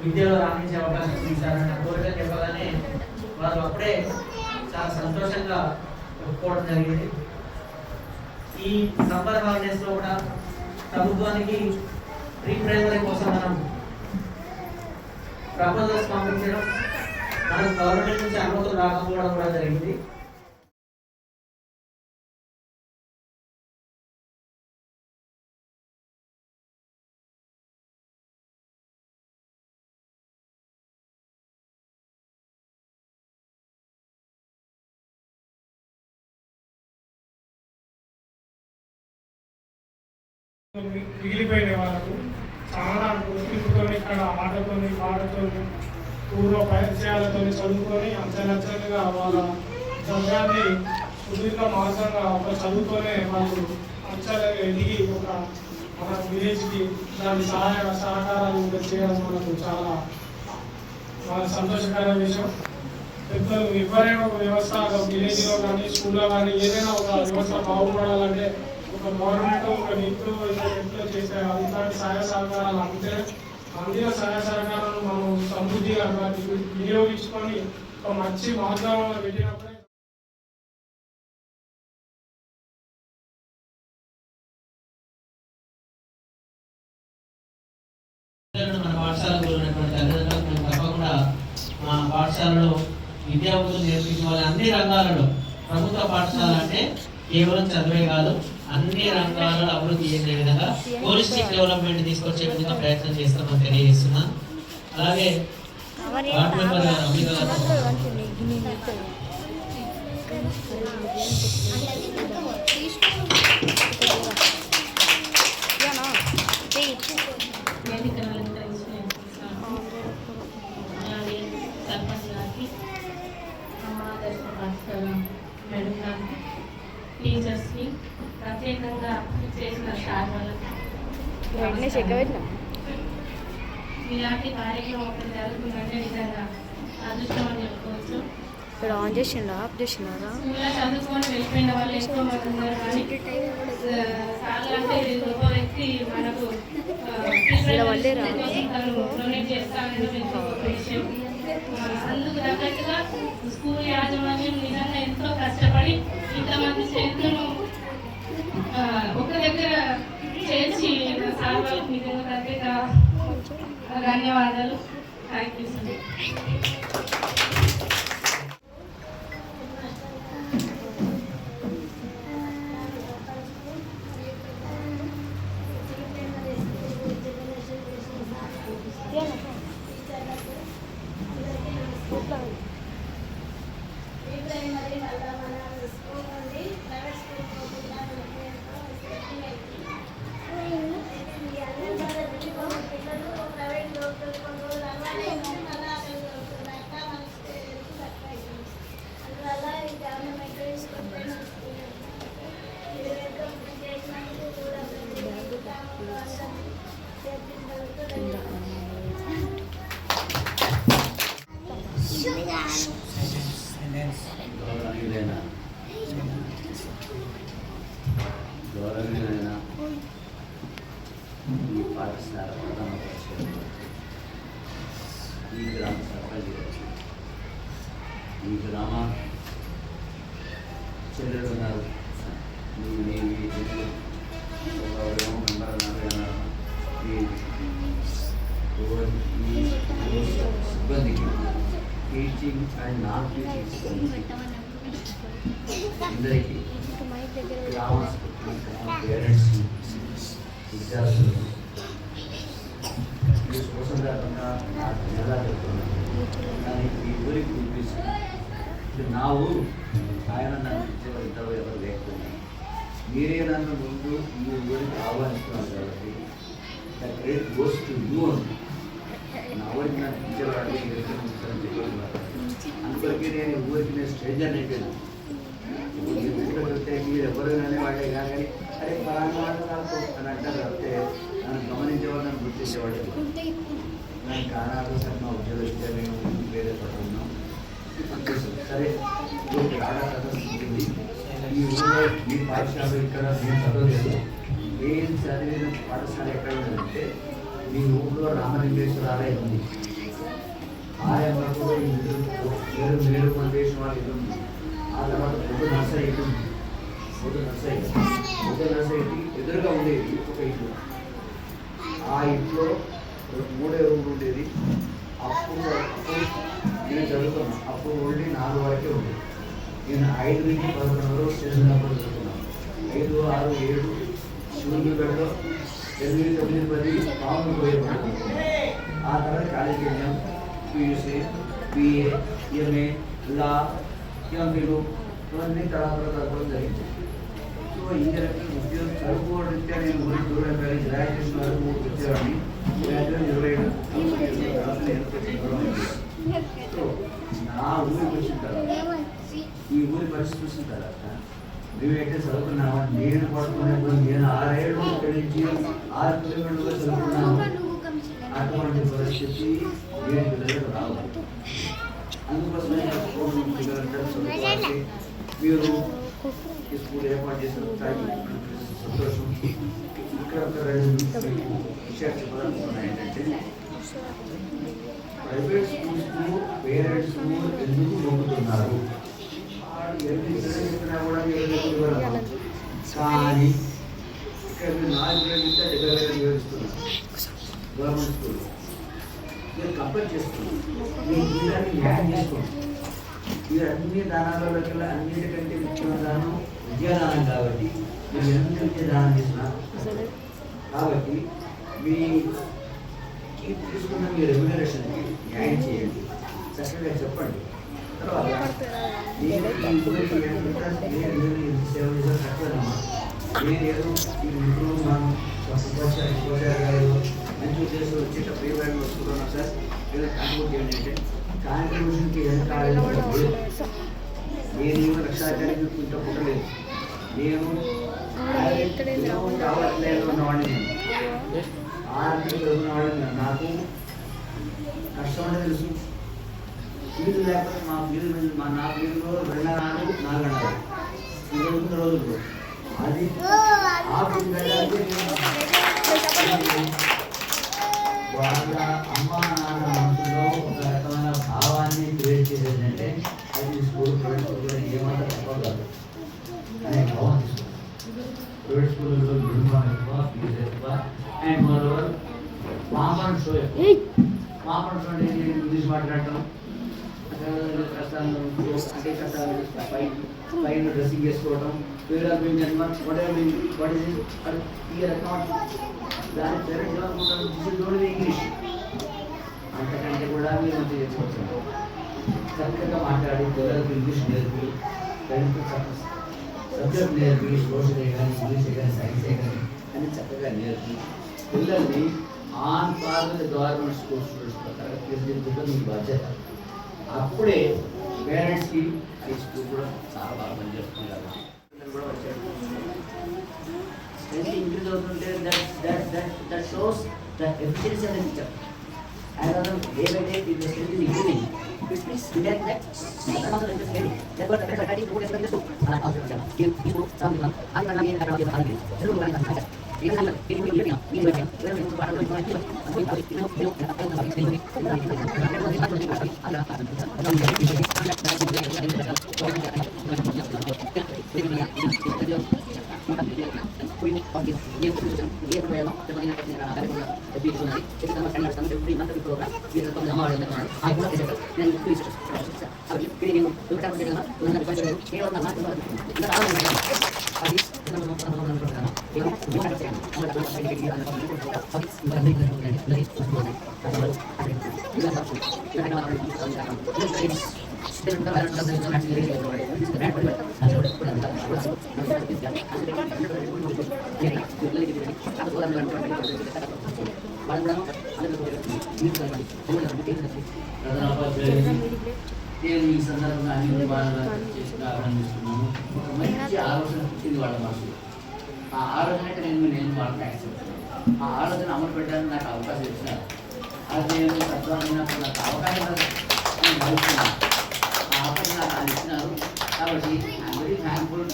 విద్యలో రాణించే అవకాశం ఇచ్చారన్న కోరిక చెప్పగానే వారు అప్పుడే చాలా సంతోషంగా ఒప్పుకోవడం జరిగింది. ఈ సమ్మర్ హాలిడేస్ లో కూడా ప్రభుత్వానికి ప్రీ ప్రైమరీ కోసం మనం ప్రపోజల్స్ పంపించడం, మనకు గవర్నమెంట్ నుంచి అనుమతులు రాకపోవడం కూడా జరిగింది. మిగిలిపోయిన వాళ్ళకు చాలా గుర్తింపుతో ఇక్కడ ఆటతో పాటతో పూర్వ పరిచయాలతో చదువుకొని అంచెలంచెలుగా వాళ్ళ గమ్యాన్ని సుదీర్ఘ మార్గంగా ఒక చదువుతోనే వాళ్ళు అంచెలుగా ఎదిగి ఒక మన విలేజ్కి దాని సహాయ సహకారాలు చేయడం మనకు చాలా సంతోషకరమైన విషయం. పెద్దలు ఎవరైనా ఒక వ్యవస్థ విలేజ్లో కానీ స్కూల్లో కానీ ఏదైనా ఒక వ్యవస్థ బాగుపడాలంటే ఒక గవర్నమెంట్ ఒక ఇంట్లో చేసే ఇలాంటి సహాయ సహకారాలు అందిన సహాయ సహకారాలను మనం సమృద్ధిగా వినియోగించుకొని ఒక మంచి మార్గంలో పెట్టినప్పుడే మన పాఠశాలకు ఉన్నటువంటి తల్లిదండ్రులకు మేము తప్పకుండా మా పాఠశాలలో విద్యాబుద్ధులు నేర్పించే అన్ని రంగాలలో ప్రభుత్వ పాఠశాల అంటే కేవలం చదివే కాదు, అన్ని రంగాలలో అభివృద్ధి చేసే విధంగా హోలిస్టిక్ డెవలప్మెంట్ తీసుకొచ్చే విధంగా ప్రయత్నం చేస్తామని తెలియజేస్తున్నాను. అలాగే టీచర్స్కి ప్రత్యేకంగా చేసిన సార్ వాళ్ళకి ఇలాంటి కార్యక్రమం ఒకటి జరుగుతుందంటే నిజంగా అదృష్టం అని చెప్పుకోవచ్చు. ఇక్కడ ఆన్ చేసిండా ఆఫ్ చేసినారా? స్కూల్లో చదువుకొని వెళ్ళిపోయిన వాళ్ళు ఎంతో మంది ఉన్నారు, కానీ సార్లు అంటే గొప్ప వ్యక్తి మనకు తను డొనేట్ చేస్తానని గొప్ప విషయం. అందుకు తగ్గట్టుగా స్కూల్ యాజమాన్యం నిజంగా ఎంతో కష్టపడి ఇంతమంది చేతులను ఒక దగ్గర చేర్చి సార్ వాళ్ళకి నిజంగా ప్రత్యేక ధన్యవాదాలు. Thank you sir. గౌరవనీయులైన ఈ పాఠశాల ప్రధాన పరిచయం, ఈ గ్రామ సర్పంచ్, ఈ గ్రామ చెల్లెలు ఉన్నారు, మీ మెంబర్ ఉన్నారు, ఈ సిబ్బందికి, టీచింగ్ అండ్ నాన్ టీచింగ్ అందరికీ, గ్రామ పేరెంట్స్, విద్యార్థులు ఈ స్వతంత్రంగా నాకు ఎలా చెప్తున్నాను, కానీ ఈ ఊరికి చూపిస్తుంది నా ఊరు. ఆయన నన్ను ఇచ్చేవారు ఇంతలో ఎవరు లేకపోయినా మీరే నన్ను ముందు ఈ ఊరికి ఆహ్వానిస్తున్నారు కాబట్టి the great goes to you అని నా ఊరికి నన్ను ఇచ్చేవాడు చెప్పేవారు. అందువరకు నేను ఊరికి నేను స్ట్రేంజర్ అయిపోయాను. ఇప్పుడు ఈ ఊళ్ళో చెప్తే మీరు ఎవరైనా అనేవాడే కానీ అరే ఫలానా వాళ్ళు నాకు అని అంటారు కాబట్టి నన్ను గమనించేవాడు, నన్ను గుర్తించేవాడే. నేను కారణాలు సార్ మా ఉద్యోగ మేము వేరే పడుతున్నాం సరే ఊరికి రావడం ఈ ఊళ్ళో ఈ పాఠశాల ఇక్కడ నేను చదవలేదు. నేను చదివిన పాఠశాల ఎక్కడ ఉందంటే మీ ఊళ్ళో రామలింగేశ్వర ఆలయం ఉంది. ఆర్ఎంలకు మీరు ఫౌండేషన్ వాళ్ళు ఇల్లు ఉంది. ఆ తర్వాత పొద్దు నర్సరీ ఉంది. పొద్దు నర్సరీకి ఎదురుగా ఉండేది ఒక ఇల్లు. ఆ ఇంట్లో 3 రూములు ఉండేది. అప్పుడు నేను చదువుకున్నాను. అప్పుడు ఓన్లీ 4 వరకే ఉండేది. నేను 5 నుంచి 11 వరకు స్టేషన్ అప్పుడు చదువుకున్నాను. 5, 6, 7 శివునిపేటలో 8, 9, 10 పాములు పోయేవాడు. ఆ తర్వాత కాలేజీకి వెళ్ళాం. పియూసీ, బిఏ, ఎంఏ, లా, ఎంపీలు ఇవన్నీ తరగతి జరిగింది. సో ఇంజనీరింగ్ ఉద్యోగం చదువుకోవడం నేను ఊరికి దూరం కలిగి గ్రాడ్యుయేషన్ వరకు వచ్చేవాడిని. గ్రాడ్యుయేషన్ 27 సో నా ఊరికి వచ్చిన తర్వాత ఈ ఊరి పరిస్థితి చూసిన తర్వాత నువ్వైతే చదువుకున్నావా, నేను పడుకునేప్పుడు నేను 6 ఏళ్ళు నుంచి 6 కిలోమీటర్లుగా చదువుకున్నాను. అటువంటి పరిస్థితి నేను పిల్లలకు రావాలి. అందుకోసమే మీరు ఈ స్కూల్ ఏర్పాటు చేసిన సంతోషం. ఇక్కడ ఒక 2 విషయాలు చెప్పాలనుకున్నాను. ఏంటంటే ప్రైవేట్ స్కూల్స్కు పేరెంట్స్ ఎందుకు మొక్కుతున్నారు? చెప్పినా కూడా కానీ ఇక్కడ మీరు 4 వేలు ఇస్తే 70,000 వివరిస్తున్నారు. గవర్నమెంట్ స్కూల్ మీరు కంపేర్ చేసుకున్నారు. మీ జీవితాన్ని న్యాయం చేసుకోండి. మీరు అన్ని దానాలకెల్లా అన్నిటికంటే ముఖ్యమైన దానం విద్యాదానం కాబట్టి మీరు ఎంత విద్యాదానం చేసినా కాబట్టి మీ తీసుకున్న మీ రెమ్యునరేషన్కి న్యాయం చేయండి. చక్కగా చెప్పండి. తర్వాత నేను ఈ ఊరికి సేవ చేసిన తక్కువనమ్మా. నేను ఏదో ఈ ఇంట్లో మనం గారు మంచి ఉద్దేశం వచ్చేట ప్రియమైన వస్తున్నాను సార్. ఏదో కాంట్రిబ్యూట్ చేయండి. కాంట్రిబ్యూషన్కి ఎంత నేను లక్షాధికారికి ఇంత పుట్టలేదు. నేను కావాట్లేదు ఉన్నవాడిని. నేను ఆర్థిక చదువుకున్నవాడిని. నాకు కష్టం అంటే తెలుసు. ఫీజు లేకపోతే నా ఫీజులో 2 4 ఈ రోజుల్లో అది ఆ ఫీజు వాళ్ళ అమ్మ నాన్న మనసులో ఒక రకమైన భావాన్ని క్రియేట్ చేసేదంటే అది స్కూల్ ప్రైవేట్ స్కూల్లో ఏమాత్రం తక్కువ కాదు అనే భావం తీసుకుంటాం. ప్రైవేట్ స్కూల్లో యూనిఫామ్ ఎక్కువ, ఫీజు ఎక్కువ. అండ్ మరోవర్ మామూలు షో ఎక్కువ. మామూలు షో అంటే ఇంగ్లీష్ మాట్లాడటం, పైన డ్రెస్సింగ్ వేసుకోవడం, దాని పేరెంట్స్ ఇంగ్లీష్ అంతకంటే కూడా మీరు మంచిగా చేసుకోవచ్చు. చక్కగా మాట్లాడి పిల్లలకు ఇంగ్లీష్ నేర్పి, సబ్జెక్ట్ నేర్పి, సోషల్ కానీ ఇంగ్లీష్ కానీ సైన్సే కానీ అని చక్కగా నేర్పి పిల్లల్ని on par government school students ప్రకారం తీర్చిదిద్దడం మీ బాధ్యత. అప్పుడే పేరెంట్స్కి ఈ స్కూల్ కూడా చాలా బాగా పనిచేస్తున్నారు. పిల్లలు కూడా వచ్చారు. స్ట్రెంత్ ఇంక్రీజ్ అవుతుంటే that shows the efficiency of the teacher. As of day by day, the strength is increasing. Please that also is very. That's what the faculty do is to give people something. I am not being able to do it. So what is it? Because it will be you will నేను ఈ సందర్భంగా అన్ని బాగా చేసిన ఆనందిస్తున్నాను. ఒక మంచి ఆలోచన పుట్టింది వాళ్ళ మనసులో. ఆ ఆలోచన నేను వాళ్ళకి యాక్సెప్ట్ చేస్తాను. ఆ ఆలోచన అమలు పెట్టడానికి నాకు అవకాశం ఇచ్చినారు. అది నేను తత్వాన్ని నాకు అవకాశం నేను భావిస్తున్నాను. ఆ అవకాశం నాకు వాళ్ళు ఇచ్చినారు. కాబట్టి I'm very thankful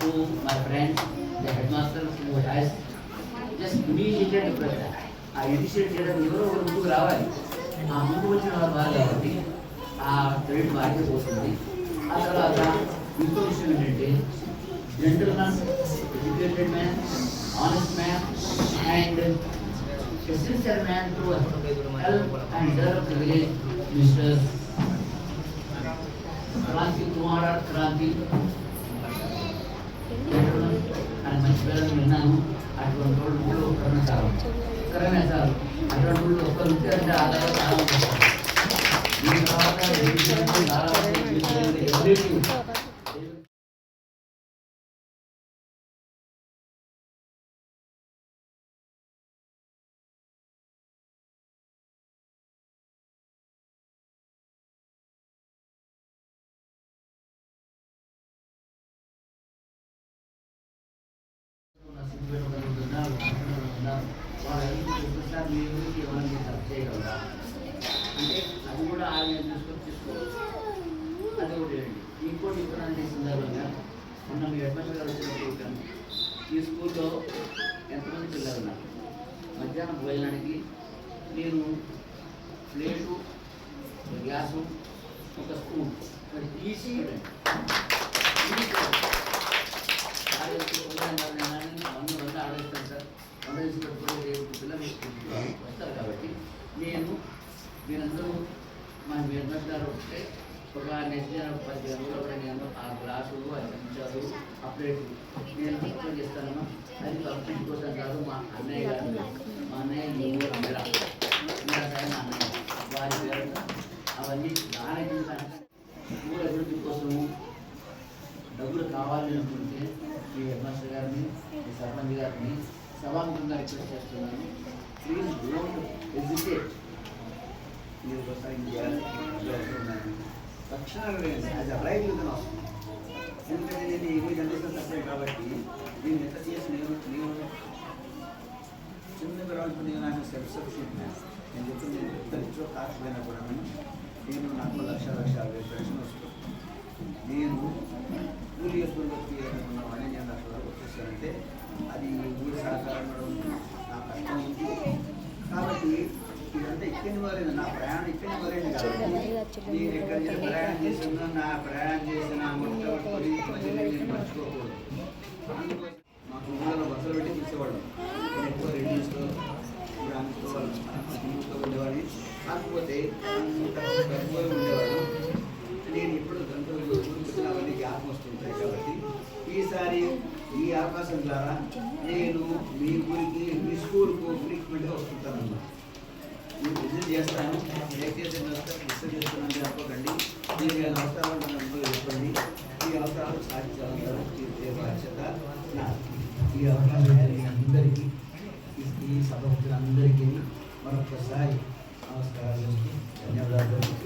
to my friends, the head master who has just initiated. ఆ ఇనిషియేట్ చేయడం ఎవరో ఒకరు ముందుకు రావాలి. ఆ ముందు వచ్చిన వారు వారు కాబట్టి ఆ క్రెడిట్ వారికి పోతుంది. ఆ తర్వాత ఇంకో విషయం ఏంటంటే gentlemen, educated man, honest man and sincere man to help and develop the village, Mr. Kranti Kumar Kranti. అని మంచి పిల్లలు విన్నాను. అటువంటి వాళ్ళు కరమే సార్ అటువంటి వాళ్ళు ఒక్కరు ఉంటే అంటే ఆ తర్వాత చేయగలరా అంటే అది కూడా ఆయన చూసుకొని తీసుకోవచ్చు. అది ఒకటి అండి. ఇంకోటి ఇప్పుడు సందర్భంగా మొన్న మీ హెడ్మాస్టర్ గారు వచ్చినప్పుడు ఈ స్కూల్లో ఎంతమంది పిల్లలు ఉన్నారు? మధ్యాహ్నం భోజనానికి నేను ప్లేటు, గ్లాసు, ఒక స్పూన్ మరి తీసి వంద ఆడేస్తాను సార్. వంద తీసుకున్నప్పుడు పిల్లలు వస్తారు కాబట్టి మీరందరూ మా హెడ్మాస్టర్ గారు వస్తే ఒక నెక్స్ట్ 10 గంటలు కూడా నేను ఆ గ్లాసులు, ఆ చెంచాలు, ఆ ప్లేట్లు నేను తక్కువ చేస్తానమ్మా. అది పబ్లిక్ కోసం కాదు, మా అన్నయ్య గారు, మా అన్నయ్య అన్నయ్య వారి పేరు అవన్నీ దానికి ఊరు అభివృద్ధి కోసము డబ్బులు కావాలి అనుకుంటే మీ హెడ్మాస్టర్ గారిని, మీ సర్పంచ్ గారిని సభాముఖంగా రిక్వెస్ట్ చేస్తున్నాను. Please don't hesitate. మీరు తక్షణాలు వేయండి. అది అప్లైట్ యూత్ వస్తుంది. ఎందుకంటే నేను ఈ జనరేషన్ తప్పే కాబట్టి నేను ఎంత చేసి నేను చిన్న తర్వాత నేను నాకు సెల్ఫ్ సఫిషియెంట్ నేను చెప్తుంది. నేను ఎంత రిచ్చో కాకపోయినా కూడా నేను నాకు 1,60,000 పెన్షన్ వస్తుంది. నేను కూలి చేసుకుని ఉన్నామని నేను అట్లా వచ్చేసానంటే అది ఊరి సహకారం నా కష్టం ఉంది. కాబట్టి ఇదంతా ఇక్కడి వారేది, నా ప్రయాణం ఇక్కడి వారేది కాబట్టి నేను ఎక్కడి నుంచి ప్రయాణం చేస్తున్నా నా ప్రయాణం చేసిన మొట్టమొదటి నేను మర్చిపోకూడదు. అందుకోసం మాకు ఊళ్ళో బస్సులు పెట్టి తీసేవాడు. నేను ఎక్కువ రెడ్యూస్లో గ్రామంతో ఉండేవాడిని. కాకపోతే తక్కువ ఉండేవాడు. నేను ఇప్పుడు గంటలు అవన్నీ జ్ఞాపకం వస్తుంటాయి కాబట్టి ఈసారి ఈ అవకాశం ద్వారా నేను మీ ఊరికి, మీ స్కూల్కు ఫ్రీక్వెంట్గా వస్తుంటానమ్మా. నేను విజిట్ చేస్తాను. దయచేసి డిస్కస్ చేస్తున్నాను అనుకోకండి. మీరు ఏమైనా అవసరాలు చెప్పండి. ఈ అవసరాలు సాధించాలంటారు తీర్చే బాధ్యత నా. ఈ అవకాశం అందరికీ, ఈ సభకులందరికీ మరొకసారి నమస్కారాలు, ధన్యవాదాలు.